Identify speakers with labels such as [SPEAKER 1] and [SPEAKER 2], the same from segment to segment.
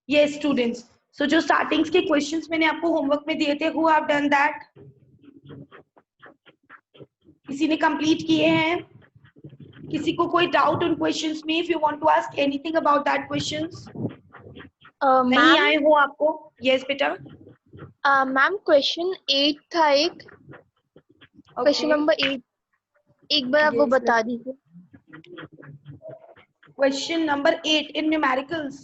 [SPEAKER 1] ये स्टूडेंट्स, सो जो स्टार्टिंग्स के क्वेश्चंस मैंने आपको होमवर्क में दिए थे, हु हैव डन दैट? किसी ने कंप्लीट किए हैं? किसी को कोई डाउट उन क्वेश्चंस में? If you want to ask anything about that questions, नहीं
[SPEAKER 2] मैम
[SPEAKER 1] आए हो आपको? यस बेटा।
[SPEAKER 2] मैम क्वेश्चन 8 था एक, क्वेश्चन नंबर 8, एक बार आप वो
[SPEAKER 1] यस,
[SPEAKER 2] बता दीजिए।
[SPEAKER 1] क्वेश्चन नंबर 8 इन न्यूमेरिकल्स।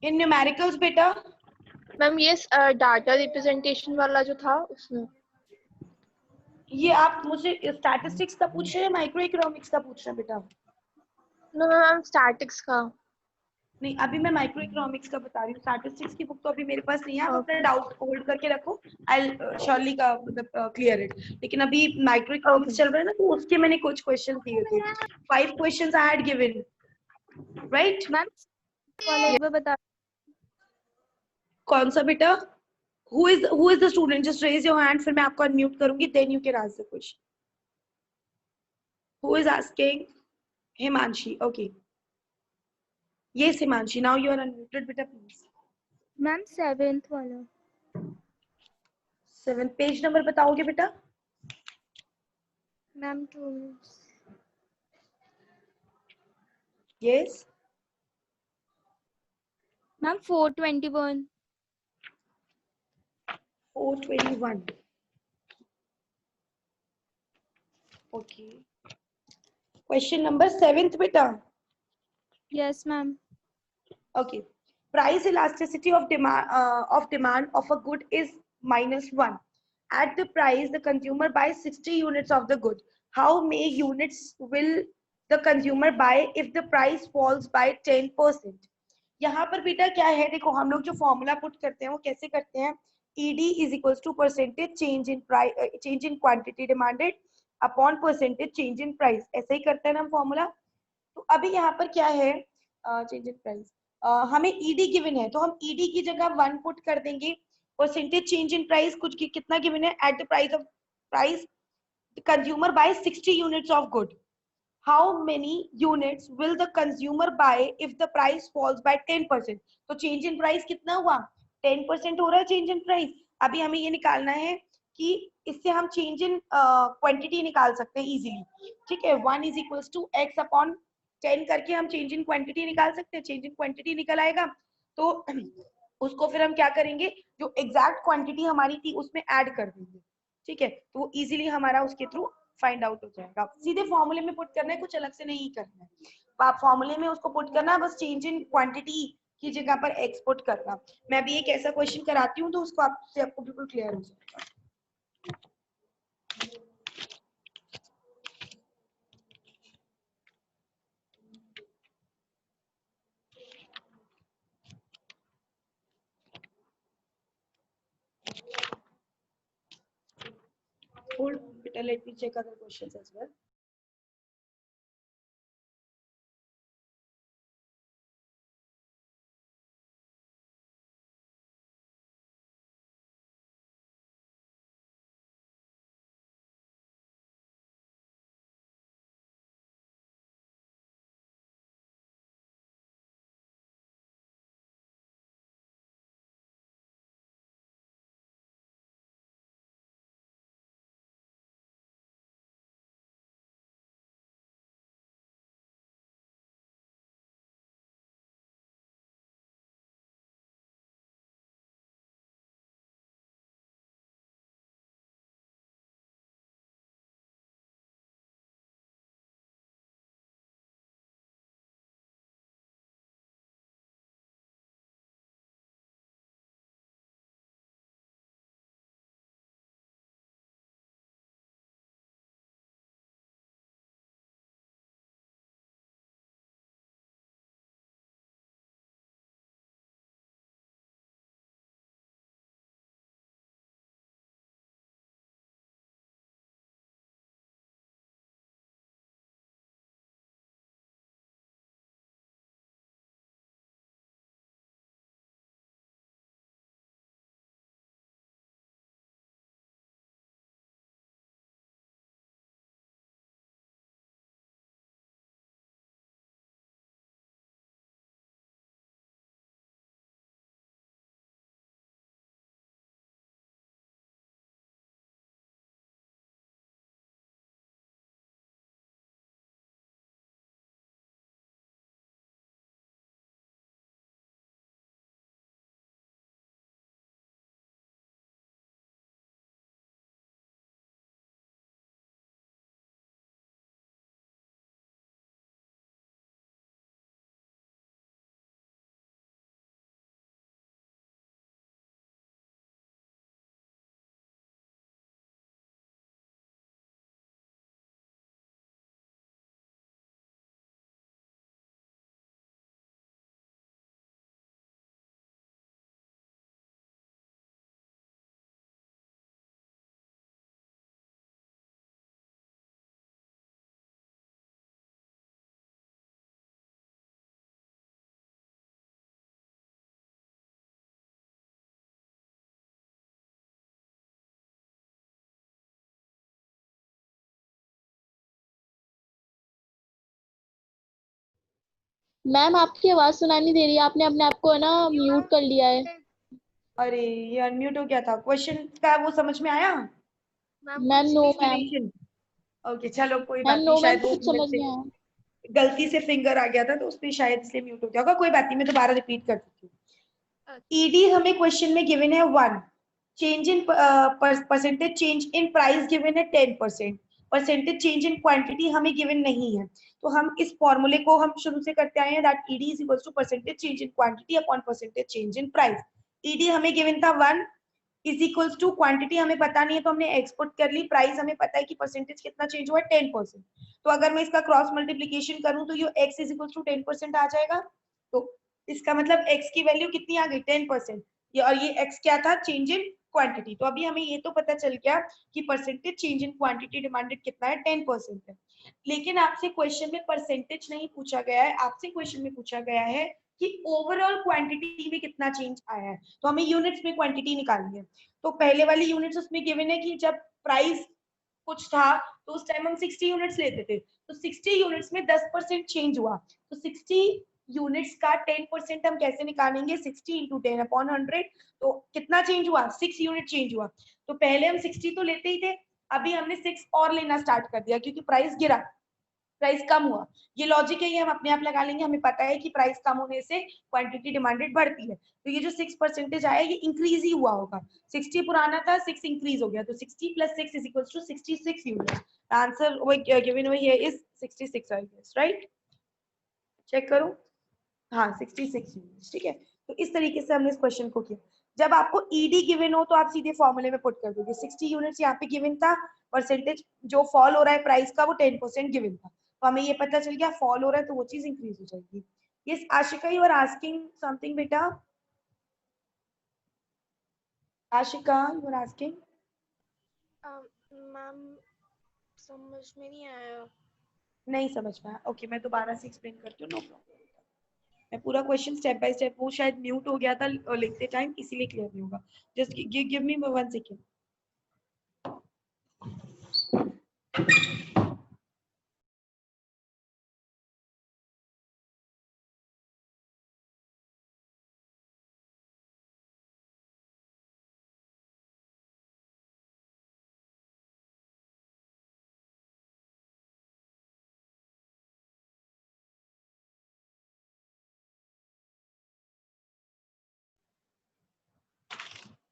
[SPEAKER 1] इन न्यूमेरिकल्स बेटा।
[SPEAKER 2] मैम ये डाटा रिप्रेजेंटेशन वाला जो था उसमें।
[SPEAKER 1] ये आप मुझे स्टैटिस्टिक्स का पूछ रहे हैं, माइक्रो इकोनॉमिक्स का पूछ रहे हैं बेटा?
[SPEAKER 2] नो मैम स्टैटिक्स का।
[SPEAKER 1] नहीं, अभी मैं माइक्रो इकोनॉमिक्स का बता रही हूँ। स्टैटिस्टिक्स की बुक तो अभी मेरे पास नहीं है, आप अपना
[SPEAKER 2] ओके
[SPEAKER 1] डाउट होल्ड करके रखो। आई श्योरली का मतलब क्लियर इट। लेकिन अभी माइक्रो इकोनॉमिक्स चल रहा है ना, तो उसके मैंने कुछ क्वेश्चन दिए थे। 5 questions I had given, right?
[SPEAKER 3] Ma'am वाला एक बार बता।
[SPEAKER 1] कौन सा बेटा? Who is the student? Just raise your hand, फिर मैं आपको अनम्यूट करूंगी, then you can ask the question. Who is asking? Himanshi, okay. Yes, Himanshi, now you are unmuted, beta, please.
[SPEAKER 3] Ma'am 7th वाला।
[SPEAKER 1] 7 पेज नंबर बताओगे बेटा?
[SPEAKER 3] Ma'am 2 minutes।
[SPEAKER 1] Yes.
[SPEAKER 3] Ma'am 421।
[SPEAKER 1] 421. Okay. Question number 7th beta.
[SPEAKER 3] Yes ma'am.
[SPEAKER 1] Okay. Price elasticity of demand of a good is -1. At the price, the consumer buys 60 units of the good. How many units will the consumer buy if the price falls by 10%? यहाँ पर बेटा क्या है, देखो हम लोग जो formula put करते हैं वो कैसे करते हैं? ED is equal to percentage change in price, change in quantity demanded upon percentage change in price, ऐसे ही करते हैं ना हम फॉर्मूला। तो अभी यहाँ पर क्या है, चेंज इन प्राइस, हमें ईडी गिवन है, तो हम ईडी की जगह 1 पुट कर देंगे। परसेंटेज चेंज इन प्राइस कुछ कितना गिवन है? At the price of price consumer buy 60 units of good, how many units will the consumer buy if the price falls by 10%? तो change in price कितना हुआ? 10% हो रहा है change in price। अभी हमें ये निकालना है कि इससे हम change in quantity निकाल सकते हैं easily, ठीक है? 1 is equals to x upon 10 करके हम change in quantity निकाल सकते हैं। change in quantity निकल आएगा तो उसको फिर हम क्या करेंगे, जो exact quantity हमारी थी उसमें add कर देंगे, ठीक है? तो वो easily हमारा उसके थ्रू फाइंड आउट हो जाएगा। सीधे फॉर्मूले में पुट करना है, कुछ अलग से नहीं करना है। आप फॉर्मूले में उसको पुट करना, बस चेंज इन क्वांटिटी की जगह पर एक्स पुट करना। मैं भी एक ऐसा क्वेश्चन कराती हूँ तो उसको आपको बिल्कुल क्लियर हो जाएगा। Hold, let me check other questions as well.
[SPEAKER 2] Ma'am आपकी आवाज सुनाई नहीं दे रही है, आपने अपने आप को है ना म्यूट कर लिया है।
[SPEAKER 1] अरे ये अनम्यूट हो गया था। क्वेश्चन का वो समझ में आया?
[SPEAKER 2] Ma'am no ma'am.
[SPEAKER 1] Duration. Okay चलो कोई
[SPEAKER 2] मैम
[SPEAKER 1] बात नहीं,
[SPEAKER 2] नो मैम,
[SPEAKER 1] शायद वो
[SPEAKER 2] कुछ
[SPEAKER 1] मेरे
[SPEAKER 2] समझ
[SPEAKER 1] से
[SPEAKER 2] नहीं आया।
[SPEAKER 1] गलती से फिंगर आ गया था तो उसमें शायद इसलिए म्यूट हो गया होगा। कोई बात नहीं, मैं दोबारा रिपीट कर देती हूँ। ईडी हमें क्वेश्चन में गिवन है 1, change in percentage change in price given है 10%, परसेंटेज चेंज इन क्वांटिटी हमें गिवन नहीं है। तो हम इस फॉर्मूले को हम शुरू से करते आए हैं, that ED is equals to percentage change in quantity upon percentage change in price. ED हमें गिवन था 1 इज इक्वल्स टू, क्वांटिटी हमें पता नहीं है तो हमने एक्सपोर्ट कर ली, प्राइस हमें पता है कि परसेंटेज कितना चेंज हुआ है 10%। तो अगर मैं इसका क्रॉस मल्टीप्लीकेशन करूं तो ये x इज इक्वल्स टू 10% आ जाएगा। तो इसका मतलब x की वैल्यू कितनी आ गई 10%। ये और ये x क्या था, चेंज इन क्वांटिटी। तो अभी हमें ये तो पता चल गया कि percentage change in quantity demanded कितना है 10% है। लेकिन आपसे क्वेश्चन में परसेंटेज नहीं पूछा गया है, आपसे क्वेश्चन में पूछा गया है कि ओवरऑल क्वांटिटी में कितना चेंज आया है। तो हमें यूनिट्स में क्वांटिटी निकालनी है। तो पहले वाली यूनिट्स उसमें गिवन है कि जब प्राइस कुछ था तो उस टाइम हम 60 यूनिट्स लेते थे, तो 60 यूनिट्स में 10% चेंज हुआ, तो 60 यूनिट्स का 10% हम कैसे निकालेंगे, 60 इंटू 10 अपॉन 100। तो कितना चेंज हुआ, 6 यूनिट चेंज हुआ। तो पहले हम 60 तो लेते ही थे, अभी हमने 6 और लेना स्टार्ट कर दिया क्योंकि प्राइस गिरा, प्राइस कम हुआ। ये लॉजिक है, ये हम अपने आप लगा लेंगे, हमें पता है कि प्राइस कम होने से क्वांटिटी डिमांडेड बढ़ती है। तो ये जो 6% आया ये इंक्रीज ही हुआ होगा, 60 पुराना था 6 इंक्रीज हो गया, तो 60 plus 6 is equals to 66 unit. Answer given हुआ here is 66 I guess, right? Check करो, हाँ 66 यूनिट, ठीक है। तो इस तरीके से हमने इस क्वेश्चन को किया। जब आपको ईडी गिवन हो तो आप सीधे फॉर्मूले में पुट कर दोगे, 60 यूनिट्स यहाँ पे गिवन था, परसेंटेज जो फॉल हो रहा है प्राइस का वो 10% गिवन था, तो हमें ये पता चल गया फॉल हो रहा है तो वो चीज इंक्रीज हो जाएगी। Yes Ashika, you are asking something बेटा? Ashika you are asking?
[SPEAKER 2] Ma'am समझ में नहीं आया।
[SPEAKER 1] नहीं समझ में आया, ओके मैं दोबारा से एक्सप्लेन करती हूँ, नो प्रॉब्लम। मैं पूरा क्वेश्चन स्टेप बाय स्टेप, वो शायद म्यूट हो गया था लिखते टाइम इसीलिए क्लियर नहीं होगा। Just give me 1 second.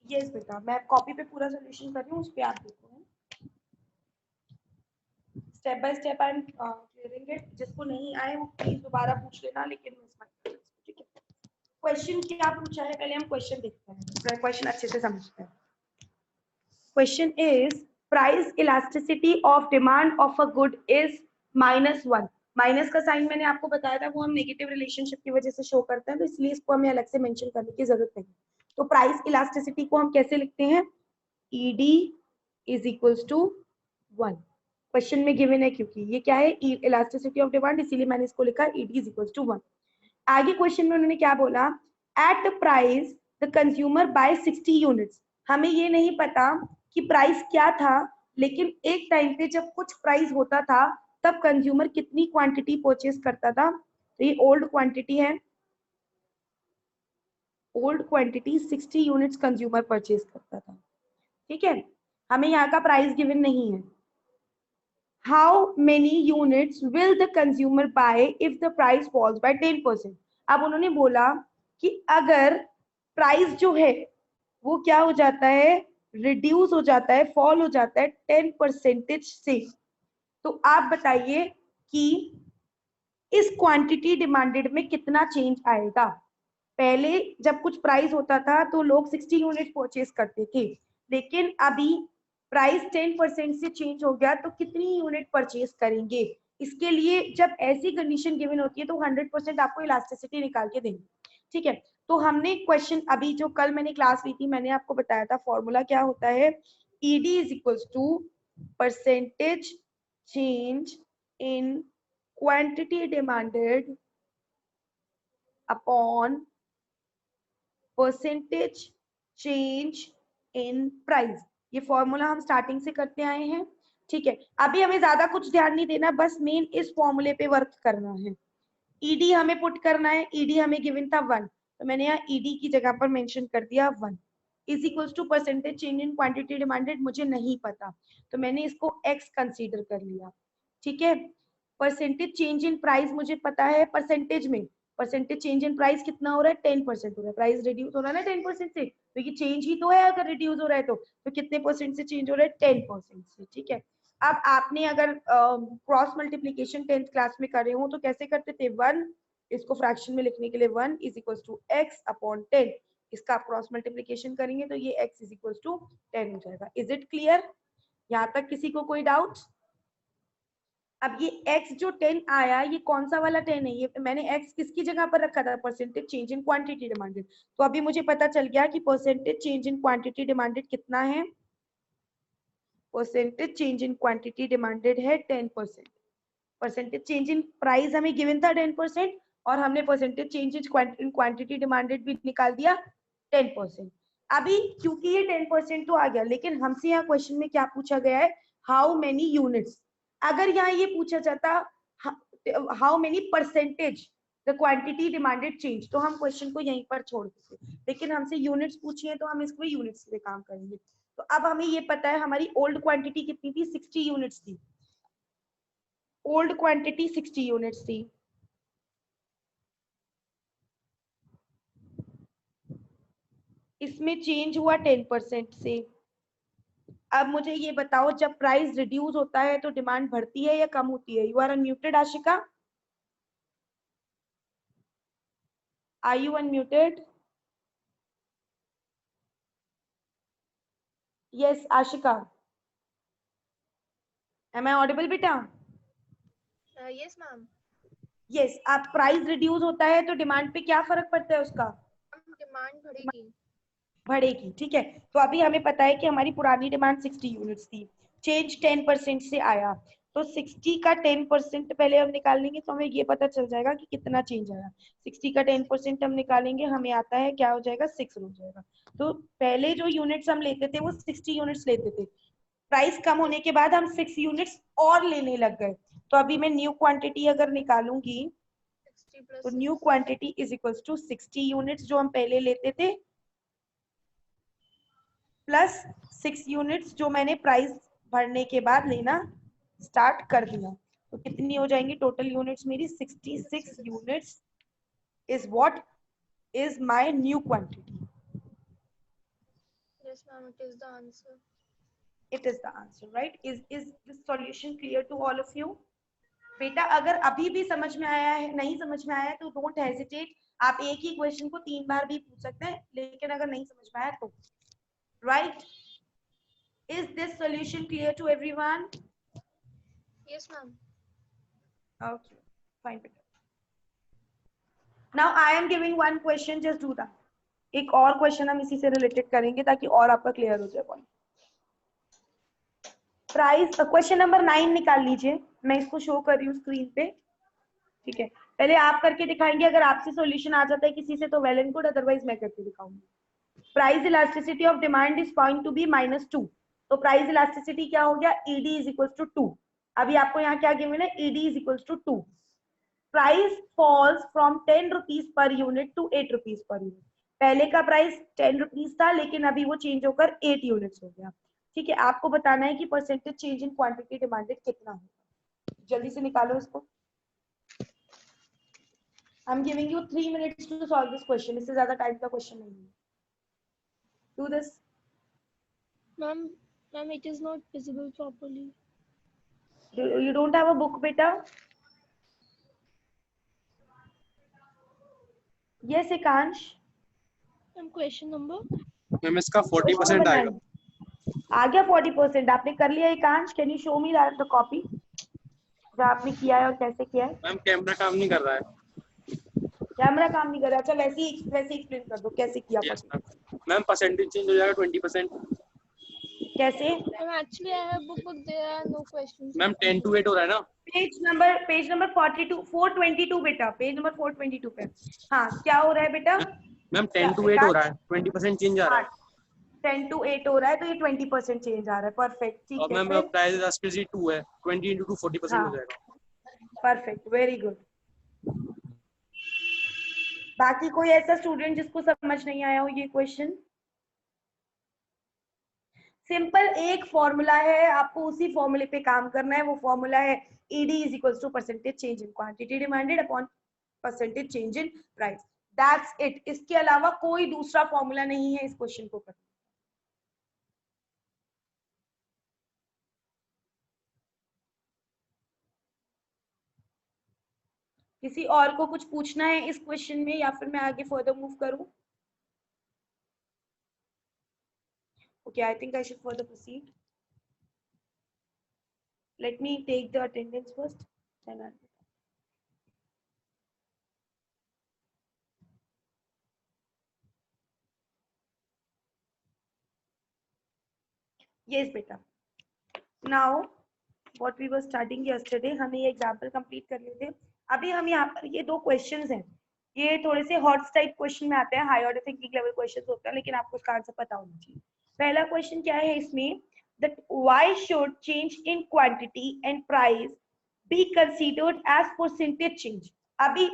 [SPEAKER 1] Yes बेटा, मैं कॉपी पे पूरा सोल्यूशन कर रही हूँ, उस पे आप देखो step by step I am clearing it. जिसको नहीं आए वो प्लीज दोबारा पूछ लेना, लेकिन ठीक है। क्वेश्चन क्या पूछा है पहले हम क्वेश्चन देखते हैं, क्वेश्चन अच्छे से समझते हैं। Question is price elasticity of demand of a good is -1। Minus का साइन मैंने आपको बताया था, वो हम नेगेटिव रिलेशनशिप की वजह से शो करते हैं, तो इसलिए इसको हमें अलग से मेंशन करने की जरूरत नहीं। तो प्राइस इलास्टिसिटी को हम कैसे लिखते हैं, ED is equals to 1। Question में गिवन है क्योंकि ये क्या है, इलास्टिसिटी ऑफ डिमांड, इसीलिए मैंने इसको लिखा ईडी इज इक्वल्स टू 1। आगे क्वेश्चन में उन्होंने क्या बोला, at the price the consumer buy 60 units. हमें ये नहीं पता कि प्राइस क्या था, लेकिन एक टाइम पे जब कुछ प्राइस होता था तब कंज्यूमर कितनी क्वांटिटी परचेज करता था। तो ये ओल्ड क्वांटिटी है, old quantity 60 units consumer purchase करता था, ठीक है। हमें यहाँ का प्राइस गिवन नहीं है। How many units will the consumer buy if the price falls by 10%। अब उन्होंने बोला कि अगर प्राइस जो है वो क्या हो जाता है, रिड्यूस हो जाता है, फॉल हो जाता है 10% से, तो आप बताइए कि इस क्वांटिटी डिमांडेड में कितना चेंज आएगा। पहले जब कुछ प्राइस होता था तो लोग 60 यूनिट परचेज करते थे, लेकिन अभी प्राइस 10% से चेंज हो गया तो कितनी यूनिट परचेज करेंगे। इसके लिए जब ऐसी कंडीशन गिवन होती है तो 100% आपको इलास्टिसिटी निकाल के देंगे, ठीक है। तो हमने क्वेश्चन अभी जो कल मैंने क्लास ली थी, मैंने आपको बताया था फॉर्मूला क्या होता है, ED is equals to percentage change in quantity demanded upon percentage change in price. ये फॉर्मूला हम स्टार्टिंग से करते आए हैं, ठीक है। अभी हमें ज्यादा कुछ ध्यान नहीं देना, बस मेन इस फॉर्मूले पे वर्क करना है। ईडी हमें पुट करना है, ईडी हमें गिवन था 1, तो मैंने यहाँ ईडी की जगह पर मेंशन कर दिया 1 is equals to percentage change in quantity demanded, मुझे नहीं पता तो मैंने इसको x कंसीडर कर लिया। ठीक है, परसेंटेज चेंज इन प्राइस मुझे पता है, परसेंटेज में परसेंटेज चेंज इन प्राइस कितना हो रहा है, 10% हो रहा है, प्राइस रिड्यूस हो रहा है ना 10% से, तो ये चेंज ही तो है, अगर रिड्यूस हो रहा है तो कितने परसेंट से चेंज हो रहा है, 10% से। ठीक है, अब आपने अगर क्रॉस मल्टीप्लीकेशन 10th क्लास में कर रहे हो तो कैसे करते थे, 1 इसको फ्रैक्शन में लिखने के लिए 1 is equal to x upon 10, इसका आप क्रॉस मल्टीप्लीकेशन करेंगे तो ये x इज इक्वल टू 10 हो जाएगा। इज इट क्लियर, यहाँ तक किसी को कोई डाउट? अब ये x जो 10 आया ये कौन सा वाला 10 है, ये मैंने x किसकी जगह पर रखा था, percentage change in quantity demanded, तो अभी मुझे पता चल गया कि percentage change in quantity demanded कितना है, percentage change in quantity demanded है 10%। परसेंटेज चेंज इन प्राइस हमें गिवन था 10% और हमने percentage change in quantity demanded भी निकाल दिया 10%। अभी क्योंकि ये 10% तो आ गया, लेकिन हमसे यहाँ क्वेश्चन में क्या पूछा गया है, हाउ मेनी यूनिट्स, अगर यहाँ ये पूछा जाता how many percentage the quantity demanded change, तो हम क्वेश्चन को यहीं पर छोड़ देते, लेकिन हमसे यूनिट्स पूछी है तो हम इसको यूनिट्स पे काम करेंगे। तो अब हमें ये पता है हमारी ओल्ड क्वांटिटी कितनी थी, 60 यूनिट्स थी, ओल्ड क्वांटिटी 60 यूनिट्स थी। इसमें चेंज हुआ 10% से। अब मुझे ये बताओ जब प्राइस रिड्यूस होता है तो डिमांड बढ़ती है या कम होती है? You are unmuted Ashika, are you unmuted? Yes Ashika, am I audible बेटा?
[SPEAKER 2] Yes ma'am.
[SPEAKER 1] यस, अब प्राइस रिड्यूस होता है तो डिमांड पे क्या फर्क पड़ता है उसका?
[SPEAKER 2] डिमांड बढ़ेगी।
[SPEAKER 1] बढ़ेगी। ठीक है, तो अभी हमें पता है कि हमारी पुरानी डिमांड 60 यूनिट्स थी, चेंज 10% से आया, तो 60 का 10% पहले हम निकालेंगे तो हमें ये पता चल जाएगा कि कितना चेंज आया। 60 का 10% हम निकालेंगे, हमें आता है क्या हो जाएगा, 6 हो जाएगा। तो पहले जो यूनिट्स हम लेते थे वो 60 यूनिट्स लेते थे, प्राइस कम होने के बाद हम 6 यूनिट्स और लेने लग गए, तो अभी मैं न्यू क्वांटिटी अगर निकालूंगी
[SPEAKER 2] 60
[SPEAKER 1] तो
[SPEAKER 2] +
[SPEAKER 1] new quantity is equal to 60 units जो हम पहले लेते थे प्लस 6 यूनिट्स जो मैंने प्राइस भरने के बाद लेना स्टार्ट कर दिया, तो कितनी हो जाएंगी टोटल यूनिट्स मेरी, 66 units is what is my new quantity.
[SPEAKER 2] Yes ma'am, it is the answer.
[SPEAKER 1] It is the answer, right? Is this solution clear to all of you? बेटा अगर अभी भी समझ में आया है, नहीं समझ में आया है तो डोंट हेजिटेट, आप एक ही क्वेश्चन को 3 बार भी पूछ सकते हैं, लेकिन अगर नहीं समझ में आया तो right. Is this solution clear to everyone?
[SPEAKER 2] Yes ma'am.
[SPEAKER 1] Okay, fine. Now I am giving one question, just do that. एक और क्वेश्चन हम इसी से रिलेटेड करेंगे ताकि और आपका क्लियर हो जाए पॉइंट। प्राइस क्वेश्चन नंबर 9 निकाल लीजिए, मैं इसको शो कर रही हूँ स्क्रीन पे। ठीक है, पहले आप करके दिखाएंगे, अगर आपसे सॉल्यूशन आ जाता है किसी से तो वेल एंड गुड, अदरवाइज मैं करके दिखाऊंगी। Price elasticity of demand is found to be -2, तो प्राइस इलास्टिसिटी क्या हो गया, ईडी इज इक्वल टू 2। अभी आपको यहाँ क्या गिवन है, ED is equal to 2। Price falls from 10 rupees per unit to 8 rupees per unit, पहले का प्राइस 10 रुपीज था लेकिन अभी वो चेंज होकर 8 यूनिट्स हो गया। ठीक है, आपको बताना है कि percentage change in quantity demanded कितना होगा, जल्दी से निकालो इसको। I am giving you 3 minutes to solve this question, इससे ज्यादा टाइम का क्वेश्चन नहीं है। Do this.
[SPEAKER 2] Ma'am, it is not visible properly.
[SPEAKER 1] You don't have a book beta? Yes Ekansh,
[SPEAKER 2] Ma'am, question number?
[SPEAKER 4] Ma'am इसका 40% आएगा।
[SPEAKER 1] आ गया 40%, आपने कर लिया Ekansh? Can you show me that the copy जो आपने किया है और कैसे किया है?
[SPEAKER 4] मैम कैमरा काम नहीं कर रहा है।
[SPEAKER 1] कैमरा काम नहीं कर रहा, अच्छा वैसे ही एक्सप्लेन कर दो कैसे किया।
[SPEAKER 4] यस मैम, परसेंटेज चेंज हो जाएगा 20%।
[SPEAKER 1] कैसे?
[SPEAKER 2] Ma'am, actually I have book but there are no questions.
[SPEAKER 4] Ma'am 10 to 8 हो रहा है ना।
[SPEAKER 1] पेज नंबर 42 422 बेटा, पेज नंबर 422 पे। हाँ क्या हो रहा है बेटा?
[SPEAKER 4] मैम 10 to 8 हो रहा है, 20% चेंज आ रहा है।
[SPEAKER 1] 10 to 8 हो रहा है तो ये 20% चेंज आ रहा है, परफेक्ट। ठीक
[SPEAKER 4] और
[SPEAKER 1] है,
[SPEAKER 4] मैम प्राइस इलास्टिसिटी 2 है, 20 into 2 40% हो जाएगा।
[SPEAKER 1] Perfect, very good. बाकी कोई ऐसा स्टूडेंट जिसको समझ नहीं आया हो ये क्वेश्चन? सिंपल एक फॉर्मूला है, आपको उसी फॉर्मूले पे काम करना है। वो फॉर्मूला है ED is equals to percentage change in quantity demanded upon percentage change in price. That's it. इसके अलावा कोई दूसरा फॉर्मूला नहीं है इस क्वेश्चन को करने। किसी और को कुछ पूछना है इस क्वेश्चन में या फिर मैं आगे फर्दर मूव करूं? Okay, I think I should further proceed. Let me take the attendance first. Then I'll... Yes, beta. Now, what we were studying yesterday, हमें ये एग्जाम्पल कंप्लीट कर लिए थे। अभी हम यहाँ पर ये दो क्वेश्चंस हैं, ये थोड़े से हॉट टाइप क्वेश्चन में आते हैं, high order thinking level questions होते हैं, लेकिन आपको उसका आंसर पता होना चाहिए। पहला क्वेश्चन क्या है इसमें, that why should change in quantity and price be considered as percentage change? अभी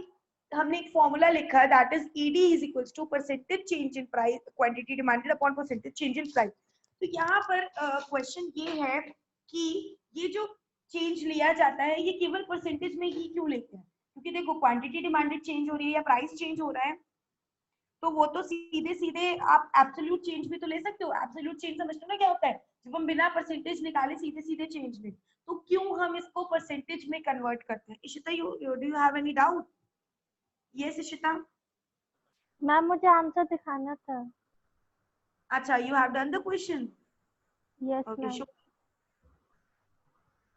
[SPEAKER 1] हमने एक फॉर्मूला लिखा है, that is ED is equals to percentage change in price, quantity demanded upon percentage change in price। तो यहाँ पर question ये है कि ये जो चेंज लिया जाता है ये केवल परसेंटेज में ही क्यों लेते हैं? क्योंकि देखो क्वांटिटी डिमांडेड चेंज हो रही है या प्राइस चेंज हो रहा है, तो वो तो सीधे सीधे आप एब्सोल्यूट चेंज भी तो ले सकते हो। एब्सोल्यूट चेंज समझते हो ना क्या होता है, जब हम बिना परसेंटेज निकाले सीधे सीधे चेंज में, तो क्यों हम इसको परसेंटेज में कन्वर्ट करते हैं? Ishita, you do you have any doubt? Yes Ishita.
[SPEAKER 5] Ma'am मुझे आंसर दिखाना था।
[SPEAKER 1] अच्छा, you have done the question?
[SPEAKER 5] Yes
[SPEAKER 1] okay,
[SPEAKER 5] ma'am.
[SPEAKER 1] Sure.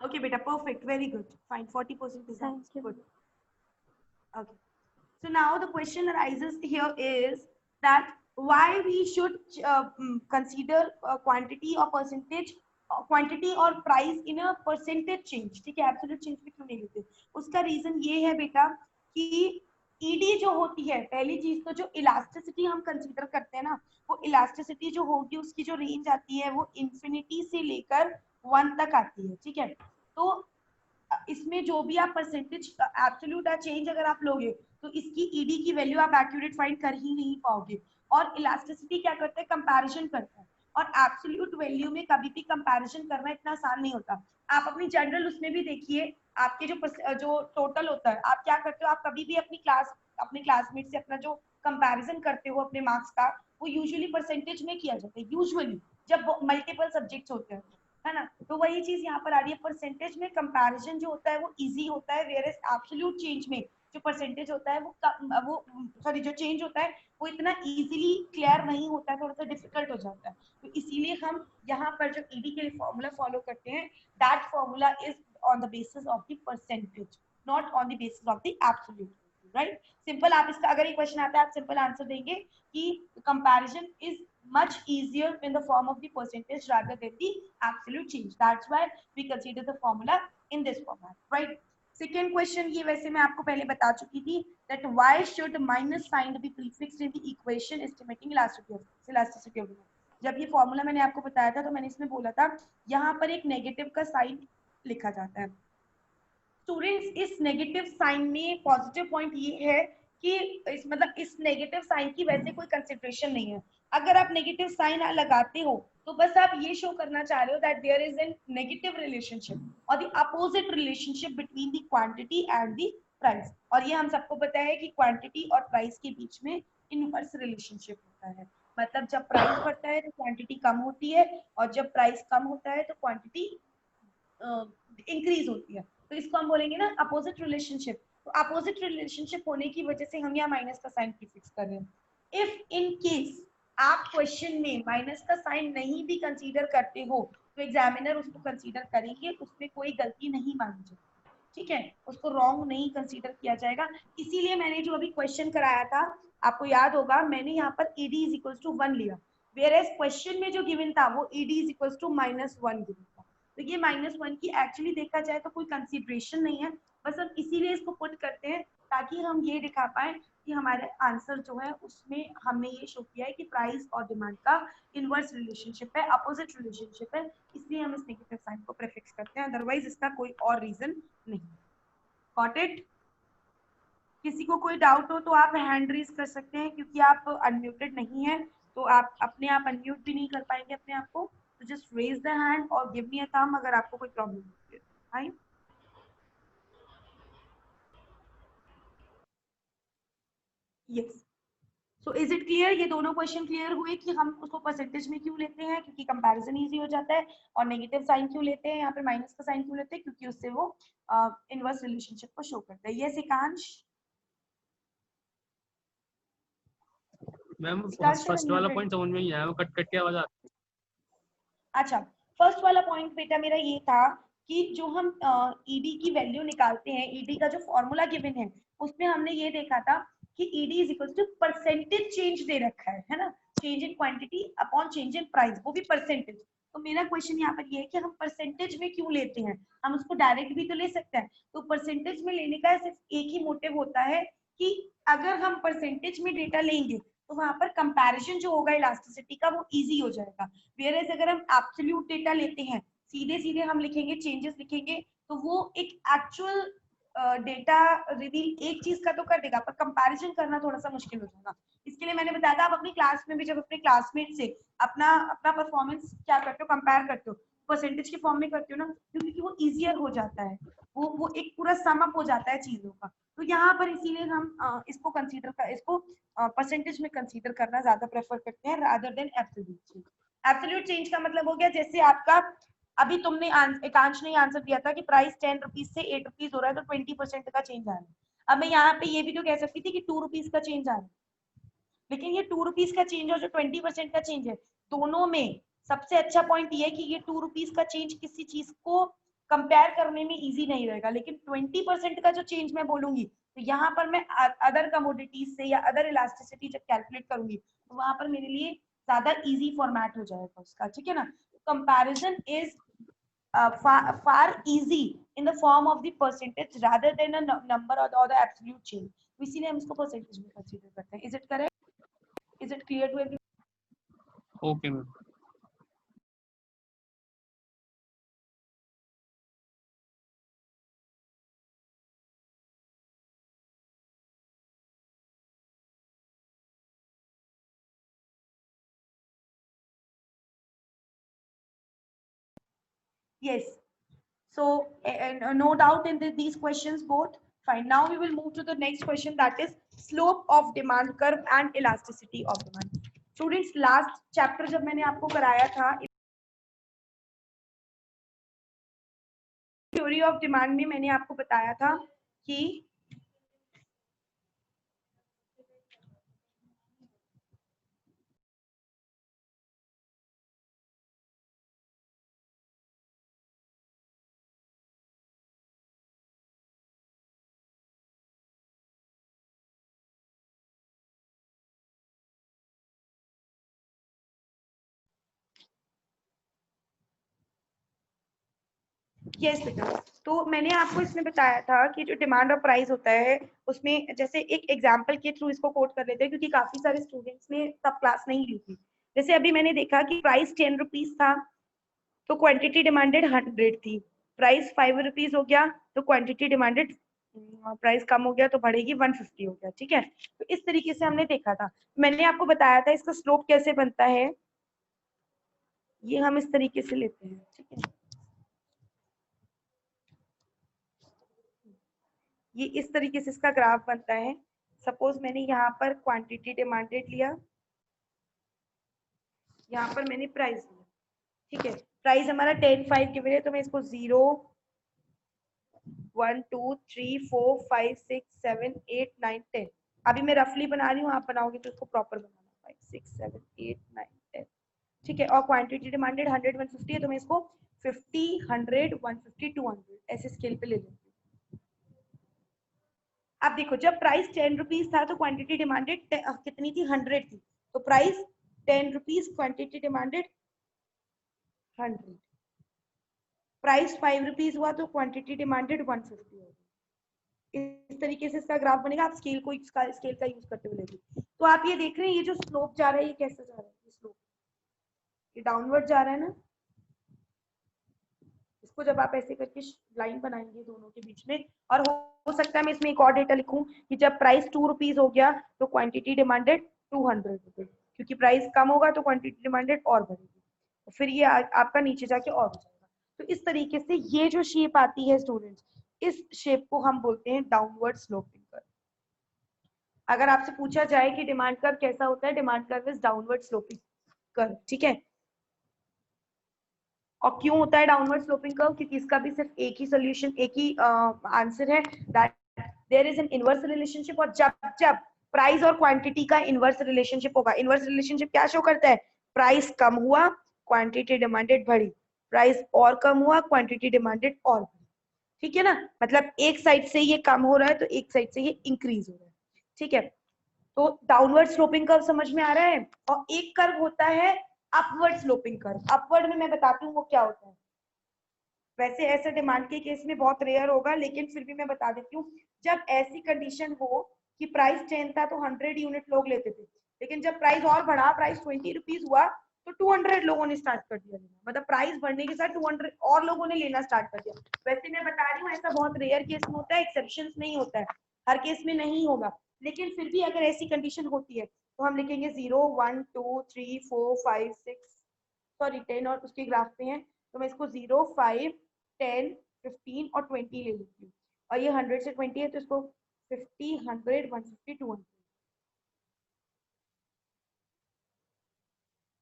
[SPEAKER 1] Okay, beta, perfect, very good, fine, 40% is
[SPEAKER 5] Thank you.
[SPEAKER 1] good. Okay, so now the question arises here is that why we should consider quantity or percentage, quantity or price in a percentage change, ठीक है? absolute change में क्यों नहीं लेते? उसका reason ये है बेटा कि ED जो होती है, पहली चीज तो जो इलास्टिसिटी हम कंसीडर करते हैं ना, वो इलास्टिसिटी जो होगी उसकी जो रेंज आती है वो इंफिनिटी से लेकर 1 तक आती है, ठीक है? तो इसमें जो भी आप परसेंटेज एब्सोल्यूट चेंज अगर आप लोगे तो इसकी ED की वैल्यू आप एक्यूरेट फाइंड कर ही नहीं पाओगे। और इलास्टिसिटी क्या करता है, कंपैरिजन करता है, और एब्सोल्यूट वैल्यू में कभी भी कंपैरिजन करना इतना आसान नहीं होता। आप अपनी जनरल उसमें भी देखिए, आपके जो टोटल होता है, आप क्या करते हो, आप कभी भी अपने क्लासमेट से अपना जो कंपैरिजन करते हो अपने मार्क्स का, वो यूजुअली परसेंटेज में किया जाता है, यूजुअली जब मल्टीपल सब्जेक्ट्स होते हैं, है ना? तो वही चीज यहाँ पर आ रही है, परसेंटेज में कंपैरिजन जो होता है वो इजी होता है, वेयर एज एब्सोल्यूट चेंज में जो परसेंटेज होता है वो सॉरी जो चेंज होता है वो इतना इजीली क्लियर नहीं होता है, थोड़ा सा डिफिकल्ट हो जाता है। तो इसीलिए हम यहाँ पर जो ED के लिए फॉर्मूला फॉलो करते हैं, that formula is on the basis of the percentage, not on the basis of the absolute, right? Simple आप इसका अगर ये क्वेश्चन आता है आप सिंपल आंसर देंगे कि comparison is much easier in the form of the percentage rather than the absolute change. That's why we consider the formula in this format, right? Second question, ये वैसे मैं आपको पहले बता चुकी थी, that why should minus sign be prefixed in the equation estimating elasticity of demand? जब ये फॉर्मूला मैंने आपको बताया था तो मैंने इसमें बोला था यहाँ पर एक नेगेटिव का साइन लिखा जाता है। स्टूडेंट्स, इस नेगेटिव साइन में पॉजिटिव पॉइंट ये है कि इस नेगेटिव साइन की वैसे कोई कंसिडरेशन नहीं है। अगर आप नेगेटिव साइन लगाते हो तो बस आप ये शो करना चाह रहे हो that there is an negative relationship और the opposite relationship between the quantity and the price. और ये हम सबको पता है कि क्वांटिटी और प्राइस के बीच में इनवर्स रिलेशनशिप होता है, मतलब जब प्राइस बढ़ता है तो क्वांटिटी कम होती है और जब प्राइस कम होता है तो क्वांटिटी इंक्रीज होती है। तो इसको हम बोलेंगे ना अपोजिट रिलेशनशिप। तो अपोजिट रिलेशनशिप होने की वजह से हम यहाँ माइनस का साइन प्रीफिक्स कर रहे हैं। इफ इन केस आप क्वेश्चन में माइनस का साइन नहीं भी कंसीडर करते हो तो एग्जामिनर उसको कंसीडर करेंगे, उसमें कोई गलती नहीं मानी जाएगी, ठीक है? उसको रॉन्ग नहीं कंसीडर किया जाएगा। इसीलिए मैंने जो अभी क्वेश्चन कराया था आपको याद होगा, मैंने यहाँ पर ED इज इक्वल टू 1 लिया, वेयर एज क्वेश्चन में जो गिवन था वो ED is equal to -1 given था। तो ये -1 की एक्चुअली देखा जाए तो कोई कंसिडरेशन नहीं है, बस हम इसीलिए इसको पुट करते हैं ताकि हम ये दिखा पाए कि हमारे आंसर जो है उसमें हमने ये शो किया है कि प्राइस और डिमांड का इनवर्स रिलेशनशिप है, अपोजिट रिलेशनशिप है, इसलिए हम इस नेगेटिव साइन को प्रीफिक्स करते हैं, अदरवाइज इसका कोई और रीजन नहीं। Got it? किसी को कोई डाउट हो तो आप हैंड रेज कर सकते हैं, क्योंकि आप अनम्यूटेड नहीं है तो आप अपने आप अनम्यूट भी नहीं कर पाएंगे अपने आप को। तो जस्ट रेज द हैंड और गिव मी अ थंब अगर आपको कोई प्रॉब्लम होती है। Fine. Yes. So is it clear? ये दोनों क्वेश्चन क्लियर हुए कि हम उसको परसेंटेज में क्यों लेते हैं, क्योंकि कंपैरिजन इजी हो जाता है, और नेगेटिव साइन क्यों लेते हैं, यहाँ पे माइनस का साइन क्यों लेते हैं, क्योंकि उससे वो इनवर्स रिलेशनशिप को शो करता है। यस एकांश?
[SPEAKER 4] मैम
[SPEAKER 1] एकांश
[SPEAKER 4] फर्स्ट वाला
[SPEAKER 1] unmuted।
[SPEAKER 4] पॉइंट समझ में नहीं आया, वो कट कट के आवाज आ रही
[SPEAKER 1] अच्छा, फर्स्ट वाला पॉइंट बेटा मेरा ये था कि जो हम ईडी की वैल्यू निकालते हैं, ईडी का जो फॉर्मूला गिवन है उसमें हमने ये देखा था कि E D is equal to percentage change दे रखा है ना, change in quantity upon change in price, वो भी परसेंटेज। तो मेरा क्वेश्चन यहाँ पर ये है कि हम परसेंटेज में क्यों लेते हैं, हम उसको डायरेक्ट भी तो ले सकते हैं। तो परसेंटेज में लेने का सिर्फ एक ही मोटिव होता है कि अगर हम परसेंटेज में डेटा लेंगे तो वहां पर कंपैरिजन जो होगा इलास्टिसिटी का वो इजी हो जाएगा। वेयरएज अगर हम एब्सोल्यूट डेटा लेते हैं, सीधे सीधे हम लिखेंगे, चेंजेस लिखेंगे, तो वो एक एक्चुअल डेटा रिवील एक चीज का तो कर देगा, पर कंपैरिजन करना थोड़ा सा मुश्किल हो जाएगा। इसके लिए मैंने बताया था, आप अपनी क्लास में भी जब अपने क्लासमेट से अपना अपना परफॉर्मेंस क्या करते हो, कंपेयर करते हो, परसेंटेज के फॉर्म में करते हो ना, क्योंकि वो इजियर हो जाता है, वो एक पूरा सम अप हो जाता है चीजों का। तो यहाँ पर इसीलिए हम इसको कंसीडर कर, इसको परसेंटेज में कंसीडर करना ज्यादा प्रेफर करते हैं rather than absolute change. Absolute change का मतलब हो गया जैसे आपका अभी तुमने एकांश ने आंसर दिया था कि प्राइस 10 रुपीज से 8 रुपीज हो रहा है, तो 20% का चेंज आ रहा है। अब मैं यहाँ पे ये भी तो कह सकती थी कि 2 रुपीज का चेंज आ रहा है, लेकिन ये 2 रुपीज का चेंज और जो 20% का चेंज है, दोनों में सबसे अच्छा पॉइंट ये है कि ये 2 रुपीज का चेंज किसी चीज को कंपेयर करने में इजी नहीं रहेगा, लेकिन 20% का जो चेंज मैं बोलूंगी तो यहाँ पर मैं अदर कमोडिटीज से या अदर इलास्टिसिटी जब कैलकुलेट करूंगी तो वहां पर मेरे लिए ज्यादा इजी फॉर्मेट हो जाएगा उसका, ठीक है ना। Comparison is far easy in the form of the percentage rather than a number or the absolute change, तो इसीलिए हम इसको परसेंटेज में कंसीडर करते हैं। Is it correct? Is it clear to everyone?
[SPEAKER 4] है। Okay ma'am.
[SPEAKER 1] Yes. So, no doubt in these questions both. Fine. Now we will move to the next question, that is slope of demand curve and elasticity of demand. Students, last chapter जब मैंने आपको कराया था theory of demand में, मैंने आपको बताया था कि यस बेटा, तो मैंने आपको इसमें बताया था कि जो डिमांड और प्राइस होता है उसमें जैसे एक एग्जांपल के थ्रू इसको कोट कर लेते हैं, क्योंकि काफी सारे स्टूडेंट्स ने तब क्लास नहीं ली थी। जैसे अभी मैंने देखा कि प्राइस 10 रुपीज था तो क्वांटिटी डिमांडेड 100 थी, प्राइस 5 रुपीज हो गया तो क्वांटिटी डिमांडेड, प्राइस कम हो गया तो बढ़ेगी 150 हो गया, ठीक है। तो इस तरीके से हमने देखा था, मैंने आपको बताया था इसका स्लोप कैसे बनता है, ये हम इस तरीके से लेते हैं, ठीक है। ये इस तरीके से इसका ग्राफ बनता है। सपोज मैंने यहाँ पर क्वांटिटी डिमांडेड लिया, यहाँ पर मैंने प्राइस लिया, ठीक है। प्राइस हमारा 10 5 गिवन है, तो मैं इसको 0 1 2 3 4 5 6 7 8 9 10, अभी मैं रफली बना रही हूँ, आप बनाओगे तो इसको प्रॉपर बनाना, 5 6 7 8 9 10, ठीक है। और क्वांटिटी डिमांडेड 100 150 है, तो मैं इसको 50 100 150 200 ऐसे स्केल पे ले लूंगी। अब देखो, जब प्राइस 10 रुपीज था तो क्वांटिटी डिमांडेड कितनी थी, 100 थी, तो price 10 rupees, quantity demanded 100। Price 5 rupees हुआ तो क्वांटिटी डिमांडेड 150 होगी। इस तरीके से इसका ग्राफ बनेगा, आप स्केल का यूज करते हुए लेंगे। तो आप ये देख रहे हैं, ये जो स्लोप जा रहा है ये कैसे जा रहा है, ये स्लोप ये डाउनवर्ड जा रहा है ना, इसको जब आप ऐसे करके लाइन बनाएंगे दोनों के बीच में, और हो सकता है मैं इसमें एक और डेटा लिखूं कि जब प्राइस 2 रुपीज हो गया तो क्वांटिटी डिमांडेड 200 रुपीज, क्योंकि प्राइस कम होगा तो क्वांटिटी डिमांडेड और बढ़ेगी, तो फिर ये आपका नीचे जाके और हो जाएगा। तो इस तरीके से ये जो शेप आती है स्टूडेंट्स, इस शेप को हम बोलते हैं डाउनवर्ड स्लोपिंग कर्व। अगर आपसे पूछा जाए कि डिमांड कर्व कैसा होता है, demand curve is downward sloping curve, ठीक है। और क्यों होता है डाउनवर्ड स्लोपिंग कर्व, क्योंकि इसका भी सिर्फ एक ही सोल्यूशन, एक ही आंसर है, that there is an inverse relationship. और जब जब प्राइस और क्वांटिटी का इनवर्स रिलेशनशिप होगा, इनवर्स रिलेशनशिप क्या शो करता है, प्राइस कम हुआ क्वांटिटी डिमांडेड बढ़ी, प्राइस और कम हुआ क्वांटिटी डिमांडेड और बढ़ी, ठीक है ना। मतलब एक साइड से ये कम हो रहा है तो एक साइड से ये इंक्रीज हो रहा है, ठीक है। तो डाउनवर्ड स्लोपिंग कर्व समझ में आ रहा है। और एक कर्व होता है अपवर्ड स्लोपिंग कर्व। अपवर्ड में मैं बताती हूँ वो क्या होता है। वैसे ऐसा डिमांड के केस में बहुत रेयर होगा, लेकिन फिर भी मैं बता देती हूँ। जब ऐसी कंडीशन हो कि प्राइस 10 था तो 100 यूनिट लोग लेते थे, लेकिन जब प्राइस और बढ़ा, प्राइस 20 रुपीज हुआ तो 200 लोगों ने स्टार्ट कर दिया लेना, मतलब प्राइस बढ़ने के साथ 200 और लोगों ने लेना स्टार्ट कर दिया। वैसे मैं बता रही हूँ ऐसा बहुत रेयर केस में होता है, एक्सेप्शंस नहीं होता है, हर केस में नहीं होगा, लेकिन फिर भी अगर ऐसी कंडीशन होती है तो हम लिखेंगे 0 1 2 3 4 5 6 सॉरी 10 और उसके ग्राफ पे हैं, तो मैं इसको 0 5 10 15 और 20 ले लेती हूँ। और ये 100 से 20 है तो इसको 50 100 150 200,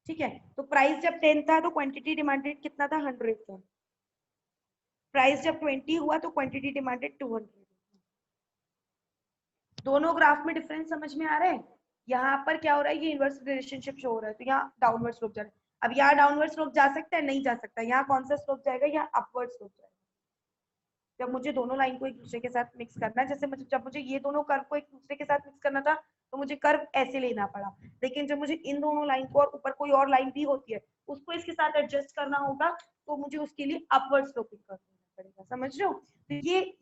[SPEAKER 1] ठीक है। तो प्राइस जब 10 था तो क्वांटिटी डिमांडेड कितना था, 100 था। प्राइस जब 20 हुआ तो क्वांटिटी डिमांडेड 200। दोनों ग्राफ में डिफरेंस समझ में आ रहा है। यहाँ पर क्या हो रहा है, ये इनवर्स रिलेशनशिप शो हो रहा है, तो यहाँ डाउनवर्ड स्लोप जा रहा है। अब यहाँ डाउनवर्ड स्लोप जा सकता है, नहीं जा सकता। यहाँ कौन सा स्लोप जाएगा, यहाँ अपवर्ड स्लोप जाएगा। जब मुझे दोनों लाइन को एक दूसरे के साथ मिक्स करना है, जैसे जब मुझे ये दोनों कर्व को एक दूसरे के साथ मिक्स करना था तो मुझे कर्व ऐसे लेना पड़ा, लेकिन जब मुझे इन दोनों लाइन को और ऊपर कोई और लाइन भी होती है उसको इसके साथ एडजस्ट करना होगा, तो मुझे उसके लिए अपवर्ड स्लोपिंग कर्व लेना पड़ेगा। समझ रहे हो। तो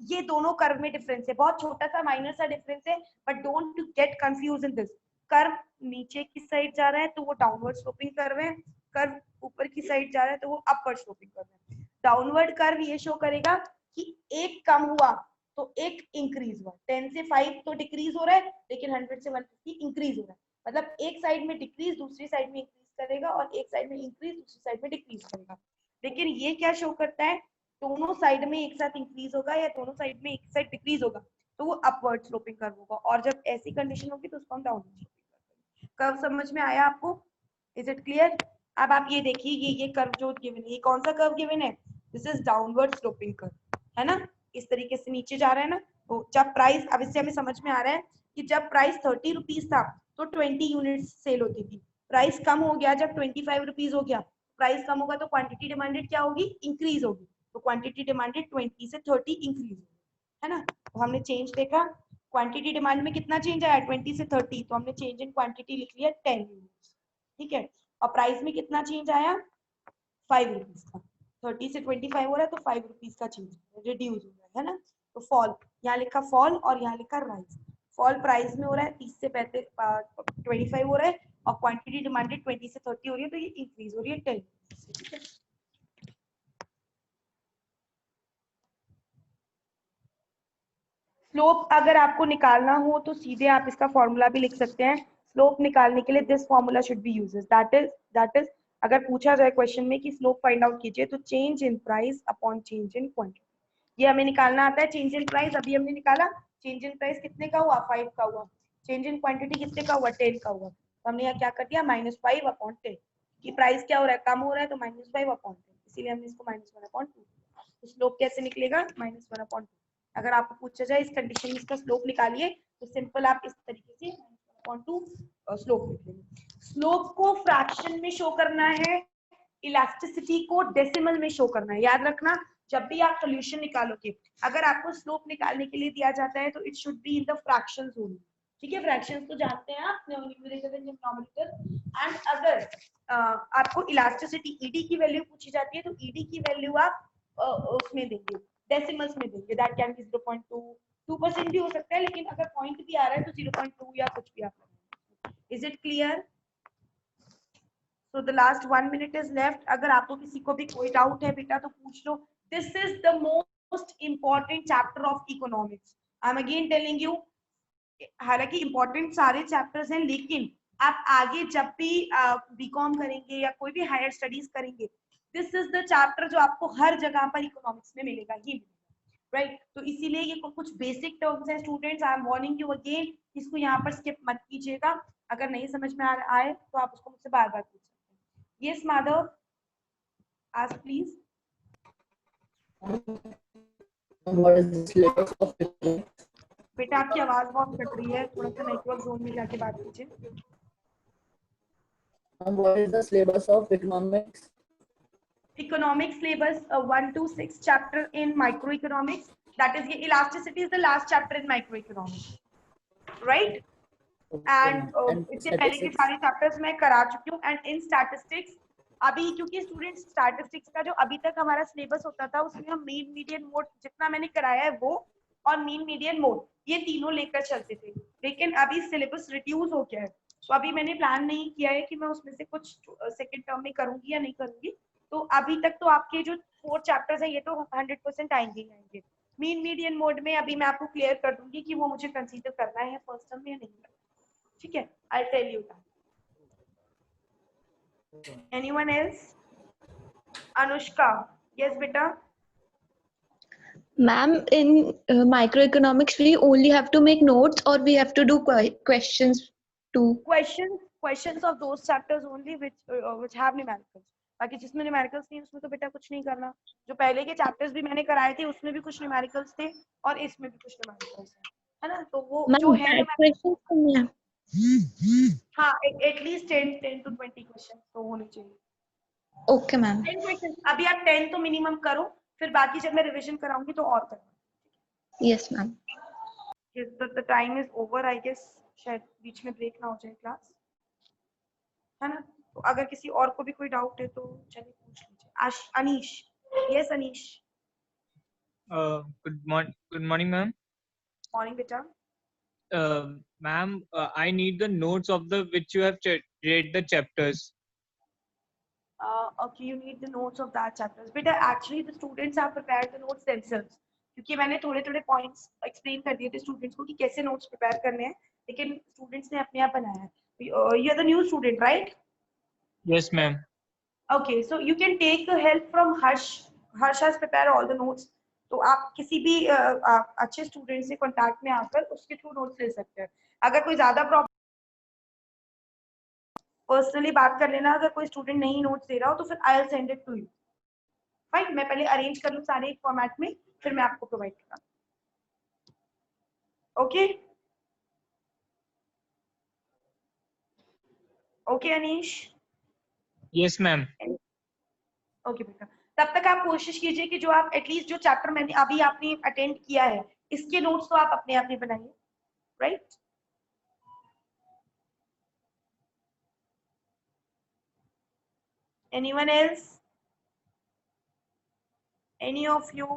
[SPEAKER 1] ये दोनों कर्व में डिफरेंस है, बहुत छोटा सा माइनर सा डिफरेंस है, but don't get confuse in this. Curve नीचे की साइड जा रहा है तो वो डाउनवर्ड स्लोपिंग कर्व है, कर्व ऊपर की साइड जा रहा है तो वो अपवर्ड स्लोपिंग कर्व है। डाउनवर्ड कर्व ये शो करेगा कि एक कम हुआ तो एक इंक्रीज हुआ, 10 से 5 तो डिक्रीज हो रहा है, लेकिन 100 से 150 इंक्रीज हो रहा है। मतलब एक साइड में डिक्रीज दूसरी साइड में इंक्रीज करेगा, और एक साइड में इंक्रीज दूसरी साइड में डिक्रीज करेगा। लेकिन ये क्या शो करता है, दोनों साइड में एक साथ इंक्रीज होगा या दोनों साइड में एक साइड डिक्रीज होगा तो वो अपवर्ड स्लोपिंग कर्व होगा, और जब ऐसी कंडीशन होगी तो उसको हम डाउनवर्ड स्लोपिंग कर्व। समझ में आया आपको, इज इट क्लियर। अब आप ये देखिए, ये कर्व जो गिवन है, ये कौन सा कर्व गिवन है, this is downward sloping curve, है ना। इस तरीके से नीचे जा रहा है ना। तो जब प्राइस, अब इससे हमें समझ में आ रहा है कि जब प्राइस 30 रुपीज था तो 20 यूनिट सेल होती थी, प्राइस कम हो गया जब 25 रुपीज हो गया, प्राइस कम होगा तो क्वांटिटी डिमांडेड क्या होगी, इंक्रीज होगी, तो क्वांटिटी डिमांडेड 20 से 30 इंक्रीज होगी, है ना। तो हमने चेंज देखा, क्वांटिटी डिमांड में कितना चेंज आया 20 से 30, तो हमने चेंज इन क्वांटिटी लिख लिया 10 यूनिट, ठीक है। और प्राइस में कितना चेंज आया 5 रुपीज का, 30 से 25 हो रहा है तो 5 रुपीज का चेंज रिड्यूस हो रहा है ना। तो फॉल, यहाँ लिखा फॉल और यहाँ लिखा राइज। फॉल प्राइस में हो रहा है 30 से 25 हो रहा है, और क्वांटिटी डिमांडेड 20 से 30 हो रही है, तो ये इंक्रीज हो रही है 10, ठीक है। स्लोप अगर आपको निकालना हो तो सीधे आप इसका फॉर्मूला भी लिख सकते हैं। स्लोप निकालने के लिए this formula should be used, that is अगर पूछा जाए क्वेश्चन में कि स्लोप फाइंड आउट कीजिए तो change in price upon change in quantity, ये हमें निकालना आता है। चेंज इन प्राइस अभी हमने निकाला, चेंज इन प्राइस कितने का हुआ 5 का हुआ, चेंज इन क्वांटिटी कितने का हुआ 10 का हुआ, तो हमने यहाँ क्या कर दिया -5 अपॉन 10, कि प्राइस क्या हो रहा है कम हो रहा है तो -5 अपॉन 10, इसीलिए हमने इसको -1 अपॉन 2। तो स्लोप कैसे निकलेगा -1 अपॉन 2। अगर आपको पूछा जाए इस कंडीशन में इसका स्लोप निकालिए तो सिंपल आप इस तरीके से स्लोप लिख लेंगे। स्लोप को फ्रैक्शन में शो करना है, इलास्टिसिटी को डेसिमल में शो करना है। याद रखना जब भी आप सॉल्यूशन निकालोगे, अगर आपको स्लोप निकालने के लिए दिया जाता है तो it should be in the fractions only, ठीक है। फ्रैक्शंस तो जानते हैं आप, न्यूमरेटर एंड डिनोमिनेटर। एंड अगर आपको इलास्टिसिटी ईडी की वैल्यू पूछी जाती है तो ईडी की वैल्यू आप उसमें देंगे, डेसिमल्स में देंगे, दैट कैन बी 0.2 2% भी हो सकता है, लेकिन अगर पॉइंट भी आ रहा है तो 0.2 या कुछ भी आप लगाएंगे। Is it clear. So the last 1 minute is left. अगर आपको किसी को भी कोई डाउट है बेटा तो पूछ लो, This is the most important chapter of economics. I'm again telling you, हालांकि important सारे chapters हैं, लेकिन आप आगे जब भी बीकॉम करेंगे या कोई भी हायर स्टडीज करेंगे, दिस इज द चैप्टर जो आपको हर जगह पर इकोनॉमिक्स में मिलेगा ही मिलेगा, राइट? तो इसीलिए ये कुछ बेसिक टर्म्स हैं students, I am warning you again, इसको यहाँ पर स्किप मत कीजिएगा। अगर नहीं समझ में आए तो आप उसको मुझसे बार बार पूछ सकते हैं। Yes Madhav, ask please.
[SPEAKER 6] What is the syllabus of economics?
[SPEAKER 1] बेटा आपकी आवाज बहुत कट रही है, थोड़ा सा नेटवर्क जोन में जाके बात कीजिए।
[SPEAKER 6] What is the syllabus of economics?
[SPEAKER 1] Economics syllabus 1 to 6 chapter in microeconomics, that is elasticity is the last chapter in microeconomics, right? And इससे पहले के सारे चैप्टर्स मैं करा चुकी हूँ। एंड इन स्टैटिस्टिक्स अभी, क्योंकि स्टूडेंट्स स्टैटिस्टिक्स का जो अभी तक हमारा सिलेबस होता था उसमें हम मीन मीडियन मोड जितना मैंने कराया है वो और मीन मीडियन मोड ये तीनों लेकर चलते थे, लेकिन अभी सिलेबस रिड्यूस हो गया है, तो अभी मैंने प्लान नहीं किया है कि मैं उसमें से कुछ सेकेंड टर्म में करूंगी या नहीं करूंगी। तो अभी तक तो आपके जो 4 चैप्टर्स है ये तो 100% आएंगे ही आएंगे। मीन मीडियन मोड में अभी मैं आपको क्लियर कर दूंगी कि वो मुझे कंसीडर करना है फर्स्ट टर्म में या नहीं करना, ठीक है? I tell you that. Anyone else? Anushka, yes बेटा।
[SPEAKER 2] Ma'am, in microeconomics, we only have to make notes or we have to do questions too?
[SPEAKER 1] Questions of those chapters only which have numericals. बाकी जिसमें numericals नहीं उसमें तो बेटा कुछ नहीं करना। जो पहले के चैप्टर्स भी मैंने कराए थे उसमें भी कुछ न्यूमेरिकल्स थे और इसमें भी कुछ न्यूमेरिकल्स है ना, तो वो जो है
[SPEAKER 2] questions नहीं है।
[SPEAKER 1] हाँ, एटलीस्ट 10 to 20 क्वेश्चन तो होने चाहिए।
[SPEAKER 2] Okay ma'am.
[SPEAKER 1] 10 क्वेश्चन, अभी आप 10 तो मिनिमम करो, फिर बाकी जब मैं रिवीजन कराऊंगी तो और करना।
[SPEAKER 2] Yes ma'am.
[SPEAKER 1] The time is over, I guess शायद बीच में ब्रेक ना हो जाए क्लास, है ना? तो अगर किसी और को भी कोई डाउट है तो चलिए पूछ लीजिए। Anish, yes Anish.
[SPEAKER 7] Good morning, ma'am.
[SPEAKER 1] Morning बेटा।
[SPEAKER 7] Ma'am, I need the notes of the which you have read the chapters.
[SPEAKER 1] Okay, you need the notes of that chapters. Beta, actually the students have prepared the notes themselves, क्योंकि मैंने थोड़े points explain कर दिए थे students को कि कैसे notes prepare करने हैं, लेकिन स्टूडेंट्स ने अपने आप बनाया है। You are the new student, right?
[SPEAKER 7] Yes, ma'am.
[SPEAKER 1] Okay, so you can take the help from Harsh. Harsh has prepared all the notes. तो आप किसी भी अच्छे स्टूडेंट से कांटेक्ट में आकर उसके थ्रू नोट्स ले सकते हैं। अगर कोई ज्यादा प्रॉब्लम, पर्सनली बात कर लेना। अगर कोई स्टूडेंट नहीं नोट्स दे रहा हो तो फिर I will send it to you. Fine, मैं पहले अरेंज कर लूँ सारे एक फॉर्मेट में, फिर मैं आपको प्रोवाइड करूँ। Okay okay Anish.
[SPEAKER 7] Yes, ma'am.
[SPEAKER 1] Okay बेटा, तब तक आप कोशिश कीजिए कि जो आप एटलीस्ट जो चैप्टर मैंने अभी आपने अटेंड किया है इसके नोट्स तो आप अपने आप ही बनाइए, right? Anyone else? Any of you?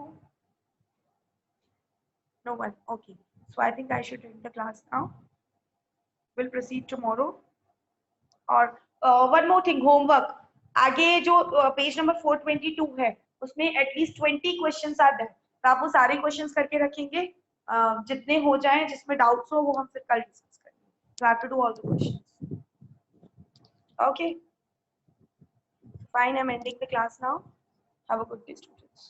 [SPEAKER 1] No one. Okay. So I think I should end the class now. We'll proceed tomorrow. और one more thing, homework. आगे जो पेज नंबर 422 है उसमें एटलीस्ट 20 क्वेश्चंस आते हैं, तो आप वो सारे क्वेश्चंस करके रखेंगे। जितने हो जाएं जिसमें डाउट्स हो वो हम फिर कल डिस्कस करेंगे। You have to do all the questions. Okay. Fine, I'm ending the class now. Have a good day, students.